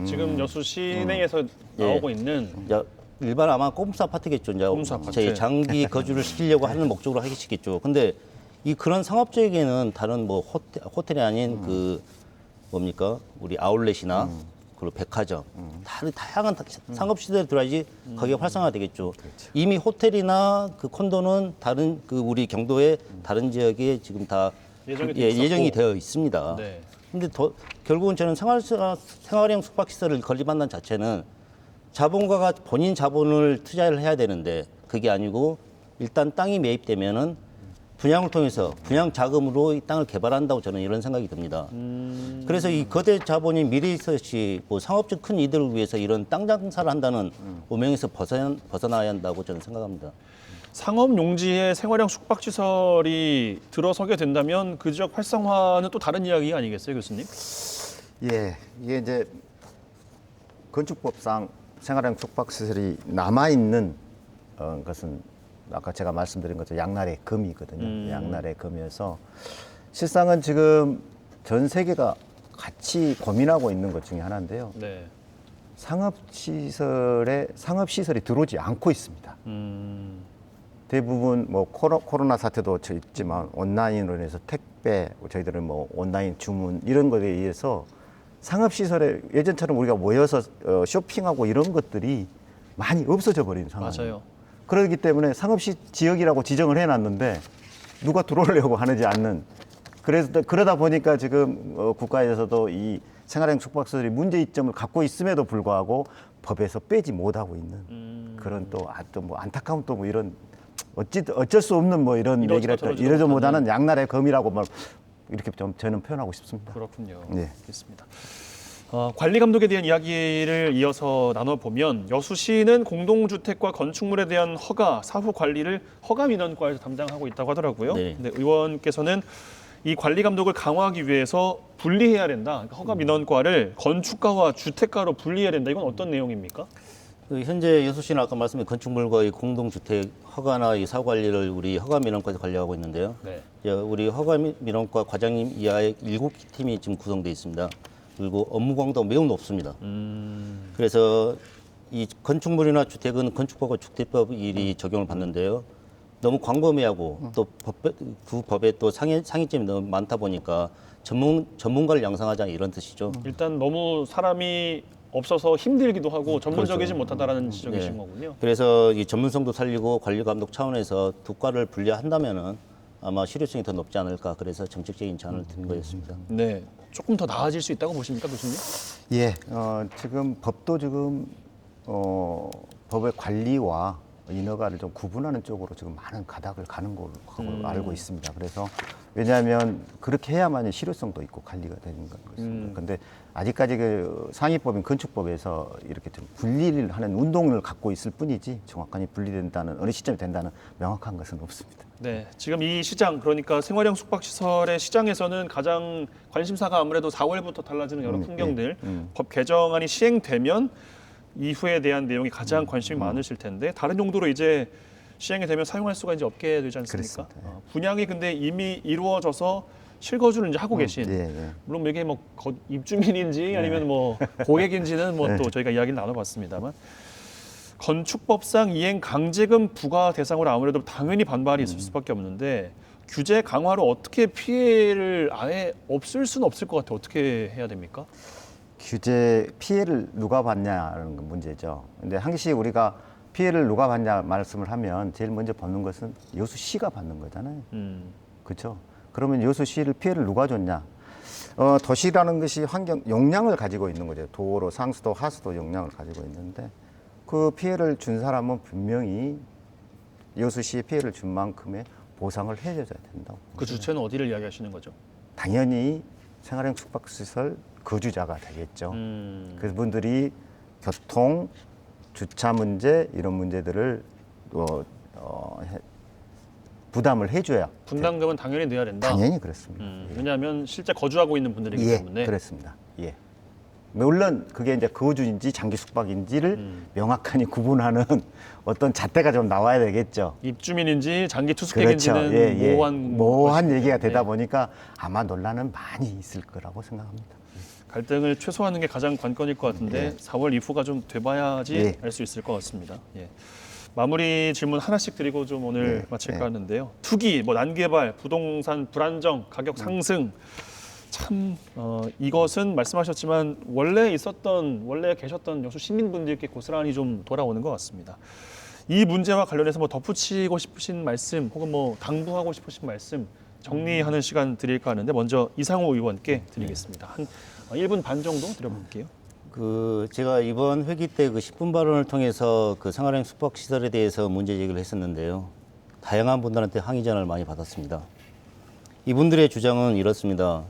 지금 여수 시내에서 나오고 있는 이제 일반 아마 꼼수 아파트겠죠. 이제 꼼수 아파트. 제 장기 거주를 시키려고 하는 목적으로 하시겠죠. 근데 이 그런 상업 지역에는 다른 뭐 호텔이 아닌 그 뭡니까 우리 아울렛이나 그리고 백화점 다양한 상업 시설이 들어야지 거기가 활성화되겠죠. 이미 호텔이나 그 콘도는 다른 그 우리 경도의 다른 지역에 지금 다 예정이 돼 예정이 있었고. 되어 있습니다. 네. 근데 결국은 저는 생활형 숙박시설을 건립한다는 자체는 자본가가 본인 자본을 투자를 해야 되는데 그게 아니고 일단 땅이 매입되면은 분양을 통해서 분양 자금으로 이 땅을 개발한다고 저는 이런 생각이 듭니다. 그래서 이 거대 자본이 미래에 있었지 뭐 상업적 큰 이득을 위해서 이런 땅 장사를 한다는 오명에서 벗어나야 한다고 저는 생각합니다. 상업 용지에 생활형 숙박시설이 들어서게 된다면 그 지역 활성화는 또 다른 이야기 아니겠어요, 교수님? 예, 이게 이제 건축법상 생활형 숙박시설이 남아 있는 것은 아까 제가 말씀드린 것처럼 양날의 금이거든요. 양날의 금이어서 실상은 지금 전 세계가 같이 고민하고 있는 것 중에 하나인데요. 네. 상업시설이 들어오지 않고 있습니다. 대부분 뭐 코로나 사태도 있지만 온라인으로 해서 택배, 저희들은 뭐 온라인 주문 이런 것에 의해서 상업시설에 예전처럼 우리가 모여서 쇼핑하고 이런 것들이 많이 없어져 버린 상황이에요. 맞아요. 그렇기 때문에 상업시 지역이라고 지정을 해놨는데 누가 들어오려고 하지 않는 그래서 그러다 보니까 지금 국가에서도 이 생활형 숙박시설이 문제점을 갖고 있음에도 불구하고 법에서 빼지 못하고 있는 그런 또 뭐 안타까운 또 뭐 이런 어쩔 수 없는 뭐 이런 이러지도 얘기를 할까 저러지도 이러지 못하는. 못하는 양날의 검이라고 뭐 이렇게 좀 저는 표현하고 싶습니다. 그렇군요. 네. 알겠습니다. 관리 감독에 대한 이야기를 이어서 나눠보면 여수시는 공동주택과 건축물에 대한 허가, 사후 관리를 허가민원과에서 담당하고 있다고 하더라고요. 네. 근데 의원께서는 이 관리 감독을 강화하기 위해서 분리해야 된다. 그러니까 허가민원과를 건축가와 주택가로 분리해야 된다. 이건 어떤 내용입니까? 그 현재 여수시는 아까 말씀드린 건축물과 이 공동주택 허가나 이 사후 관리를 우리 허가민원과에서 관리하고 있는데요. 네. 우리 허가민원과 과장님 이하의 7팀이 지금 구성되어 있습니다. 그리고 업무 강도가 매우 높습니다. 그래서 이 건축물이나 주택은 건축법과 주택법 일이 적용을 받는데요. 너무 광범위하고 또 그 법에 또 상이점이 너무 많다 보니까 전문가를 양성하자 이런 뜻이죠. 일단 너무 사람이 없어서 힘들기도 하고 전문적이지 못하다라는 지적이신 네. 거군요. 그래서 이 전문성도 살리고 관리 감독 차원에서 두 과를 분리한다면은 아마 실효성이 더 높지 않을까. 그래서 정책적인 제안을 드린 거였습니다. 네. 조금 더 나아질 수 있다고 보십니까, 교수님? 예, 지금 법도 지금 법의 관리와 인허가를 좀 구분하는 쪽으로 지금 많은 가닥을 가는 걸로 알고 있습니다. 그래서 왜냐하면 그렇게 해야만 실효성도 있고 관리가 되는 것입니다. 그런데 아직까지 그 상위법인 건축법에서 이렇게 좀 분리를 하는 운동을 갖고 있을 뿐이지 정확하게 분리된다는 어느 시점이 된다는 명확한 것은 없습니다. 네, 지금 이 시장 그러니까 생활형 숙박시설의 시장에서는 가장 관심사가 아무래도 4월부터 달라지는 여러 풍경들 법 개정안이 시행되면 이후에 대한 내용이 가장 관심이 많으실 텐데 다른 용도로 이제 시행이 되면 사용할 수가 이제 없게 되지 않습니까? 그렇습니다. 분양이 근데 이미 이루어져서 실거주를 이제 하고 계신 예, 예. 물론 이게 뭐 입주민인지 아니면 뭐 고객인지는 뭐 또 저희가 이야기를 나눠봤습니다만 건축법상 이행 강제금 부과 대상으로 아무래도 당연히 반발이 있을 수밖에 없는데 규제 강화로 어떻게 피해를 아예 없을 수는 없을 것 같아요. 어떻게 해야 됩니까? 규제 피해를 누가 받냐는 건 문제죠. 근데 항시 우리가 피해를 누가 받냐 말씀을 하면 제일 먼저 받는 것은 여수시가 받는 거잖아요. 그렇죠? 그러면 여수시를 피해를 누가 줬냐? 도시라는 것이 환경 용량을 가지고 있는 거죠. 도로, 상수도, 하수도 용량을 가지고 있는데 그 피해를 준 사람은 분명히 여수시에 피해를 준 만큼의 보상을 해줘야 된다고. 그 주체는 어디를 이야기하시는 거죠? 당연히 생활형 숙박시설 거주자가 되겠죠. 그분들이 교통, 주차 문제 이런 문제들을 부담을 해줘야. 분담금은 당연히 내야 된다. 당연히 그렇습니다. 왜냐하면 실제 거주하고 있는 분들이기 예, 때문에. 그렇습니다. 예. 물론 그게 이제 거주인지 장기 숙박인지를 명확하게 구분하는 어떤 잣대가 좀 나와야 되겠죠. 입주민인지 장기 그렇죠. 투숙객인지는 예, 예. 모호한 모호한 얘기가 되다 네. 보니까 아마 논란은 많이 있을 거라고 생각합니다. 갈등을 최소화하는 게 가장 관건일 것 같은데 4월 이후가 좀 돼봐야지 예. 알 수 있을 것 같습니다. 예. 마무리 질문 하나씩 드리고 좀 오늘 마칠까 하는데요. 투기, 뭐 난개발, 부동산 불안정, 가격 상승. 참 이것은 말씀하셨지만 원래 계셨던 여수 시민분들께 고스란히 좀 돌아오는 것 같습니다. 이 문제와 관련해서 뭐 덧붙이고 싶으신 말씀 혹은 뭐 당부하고 싶으신 말씀 정리하는 시간 드릴까 하는데 먼저 이상호 의원께 드리겠습니다. 한 1분 반 정도 드려볼게요. 제가 이번 회기 때 그 10분 발언을 통해서 그 생활형 숙박 시설에 대해서 문제 제기를 했었는데요. 다양한 분들한테 항의 전화를 많이 받았습니다. 이분들의 주장은 이렇습니다.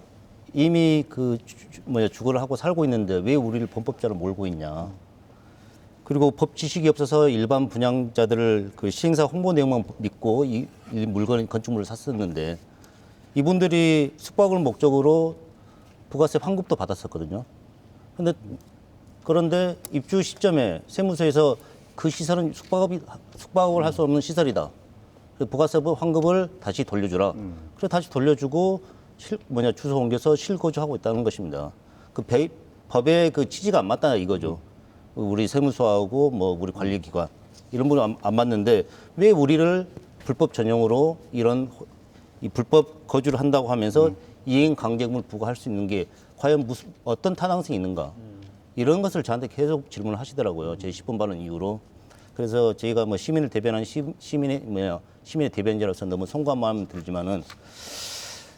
이미 주거를 하고 살고 있는데 왜 우리를 범법자로 몰고 있냐. 그리고 법 지식이 없어서 일반 분양자들을 그 시행사 홍보 내용만 믿고 이 건축물을 샀었는데 이분들이 숙박을 목적으로 부가세 환급도 받았었거든요. 그런데 입주 시점에 세무서에서 그 시설은 숙박을 할 수 없는 시설이다. 부가세 환급을 다시 돌려주라. 그래서 다시 돌려주고 주소 옮겨서 실거주하고 있다는 것입니다. 법의 그 취지가 안 맞다 이거죠. 우리 세무서하고 뭐 우리 관리기관 이런 분은 안 맞는데 왜 우리를 불법 전용으로 이런 이 불법 거주를 한다고 하면서 이행 강제금을 부과할 수 있는 게 과연 어떤 타당성이 있는가? 이런 것을 저한테 계속 질문을 하시더라고요. 제 10분 발언 이후로. 그래서 저희가 뭐 시민을 대변하는 시민의 대변자로서 너무 송구한 마음이 들지만은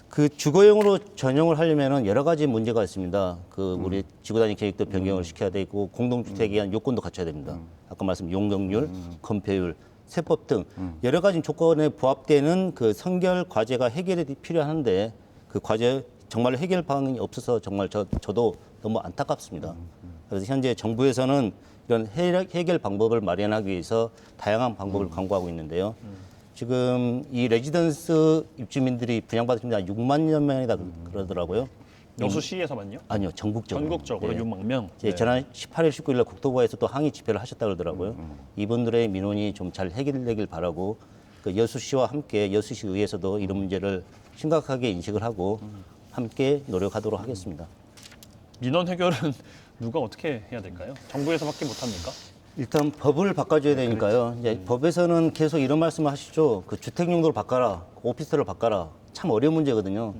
그 주거용으로 전용을 하려면은 여러 가지 문제가 있습니다. 그 우리 지구단위 계획도 변경을 시켜야 되고 공동주택에 대한 요건도 갖춰야 됩니다. 아까 말씀 용적률, 건폐율, 세법 등 여러 가지 조건에 부합되는 그 선결 과제가 해결이 필요한데 그 과제 정말 해결 방안이 없어서 정말 저도 너무 안타깝습니다. 그래서 현재 정부에서는 이런 해결 방법을 마련하기 위해서 다양한 방법을 강구하고 있는데요. 지금 이 레지던스 입주민들이 분양받으신 분이 한 6만 명이다 그러더라고요. 여수시에서만요? 아니요, 전국적으로. 전국적으로 네. 6만 명. 예, 지난 18일, 19일 날 국토부에서 또 항의 집회를 하셨다 그러더라고요. 이분들의 민원이 좀 잘 해결되길 바라고 그 여수시와 함께 여수시 의회에서도 이런 문제를 심각하게 인식을 하고 함께 노력하도록 하겠습니다. 민원 해결은 누가 어떻게 해야 될까요? 정부에서밖에 못합니까? 일단 법을 바꿔줘야 되니까요. 이제 법에서는 계속 이런 말씀을 하시죠. 그 주택 용도로 바꿔라, 오피스텔로 바꿔라. 참 어려운 문제거든요.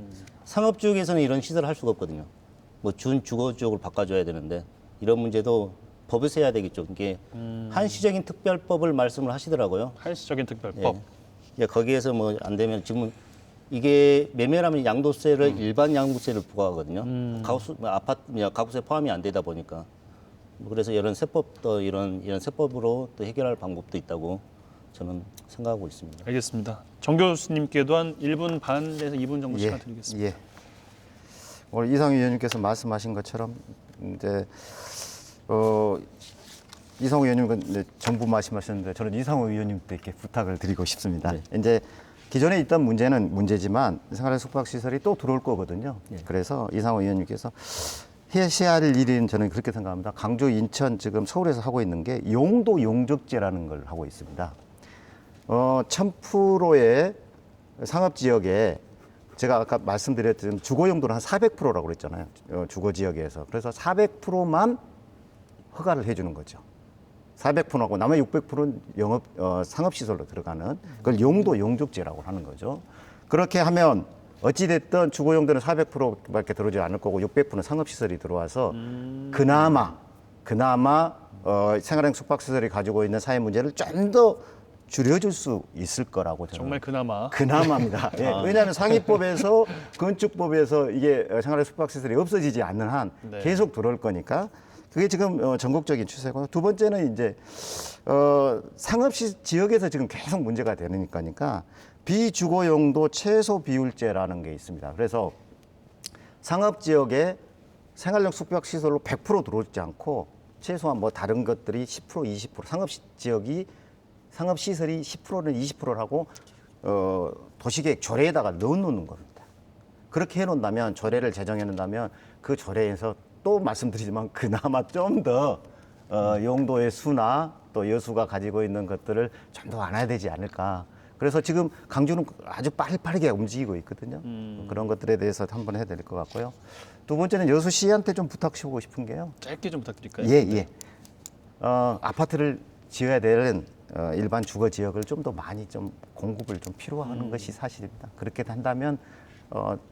상업 지역에서는 이런 시설을 할 수가 없거든요. 뭐 준주거 지역으로 바꿔줘야 되는데 이런 문제도 법에서 해야 되겠죠. 이게 한시적인 특별법을 말씀을 하시더라고요. 한시적인 특별법. 예, 거기에서 뭐 안 되면 지금 이게 매매라면 양도세를 일반 양도세를 부과하거든요. 가구세 포함이 안 되다 보니까 그래서 이런 세법도 이런 세법으로 또 해결할 방법도 있다고 저는 생각하고 있습니다. 알겠습니다. 정 교수님께도 한 1분 반에서 2분 정도 시간 드리겠습니다. 예. 오늘 이상희 의원님께서 말씀하신 것처럼 이제 이상호 의원님은 이제 정부 말씀하셨는데 저는 이상호 의원님께 이렇게 부탁을 드리고 싶습니다. 네. 이제 기존에 있던 문제는 문제지만 생활의 숙박시설이 또 들어올 거거든요. 그래서 이상호 의원님께서 해야 할 일은 저는 그렇게 생각합니다. 강주, 인천, 지금 서울에서 하고 있는 게 용도 용적제라는 걸 하고 있습니다. 1000%의 상업지역에 제가 아까 말씀드렸던 주거용도는 한 400%라고 그랬잖아요. 주거지역에서. 그래서 400%만 허가를 해주는 거죠. 400%하고 나머지 600%는 상업시설로 들어가는 그걸 용도 용적제라고 하는 거죠. 그렇게 하면 어찌됐든 주거용도는 400%밖에 들어오지 않을 거고 600%는 상업시설이 들어와서 그나마 생활형 숙박시설이 가지고 있는 사회 문제를 좀 더 줄여줄 수 있을 거라고 저는 정말 그나마. 그나마입니다. 예, 왜냐하면 상위법에서 건축법에서 이게 생활형 숙박시설이 없어지지 않는 한 네. 계속 들어올 거니까 그게 지금 전국적인 추세고 두 번째는 이제 상업시 지역에서 지금 계속 문제가 되니까 비주거용도 최소 비율제라는 게 있습니다. 그래서 상업 지역에 생활형 숙박시설로 100% 들어오지 않고 최소한 뭐 다른 것들이 10%, 20% 상업시설이 10%는 20%를 하고 도시계획 조례에다가 넣어놓는 겁니다. 그렇게 해놓는다면 조례를 제정해 놓는다면 그 조례에서 또 말씀드리지만 그나마 좀 더 용도의 수나 또 여수가 가지고 있는 것들을 좀 더 안아야 되지 않을까. 그래서 지금 강주는 아주 빠르게 움직이고 있거든요. 그런 것들에 대해서 한번 해야 될 것 같고요. 두 번째는 여수시한테 좀 부탁드리고 싶은 게요. 짧게 좀 부탁드릴까요? 예. 아파트를 지어야 되는 일반 주거 지역을 좀 더 많이 좀 공급을 좀 필요하는 것이 사실입니다. 그렇게 한다면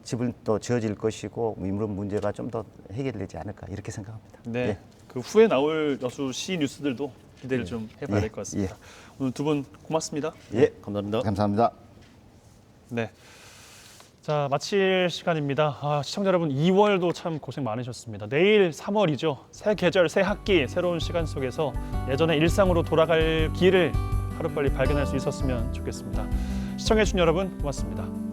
집은 또 지어질 것이고 이런 문제가 좀 더 해결되지 않을까 이렇게 생각합니다. 네. 예. 그 후에 나올 여수시 뉴스들도 기대를 좀 해봐야 예. 될 것 같습니다. 오늘 두 분 고맙습니다. 예, 감사합니다. 감사합니다. 네. 자, 마칠 시간입니다. 시청자 여러분, 2월도 참 고생 많으셨습니다. 내일 3월이죠. 새 계절, 새 학기, 새로운 시간 속에서 예전의 일상으로 돌아갈 길을 하루빨리 발견할 수 있었으면 좋겠습니다. 시청해주신 여러분, 고맙습니다.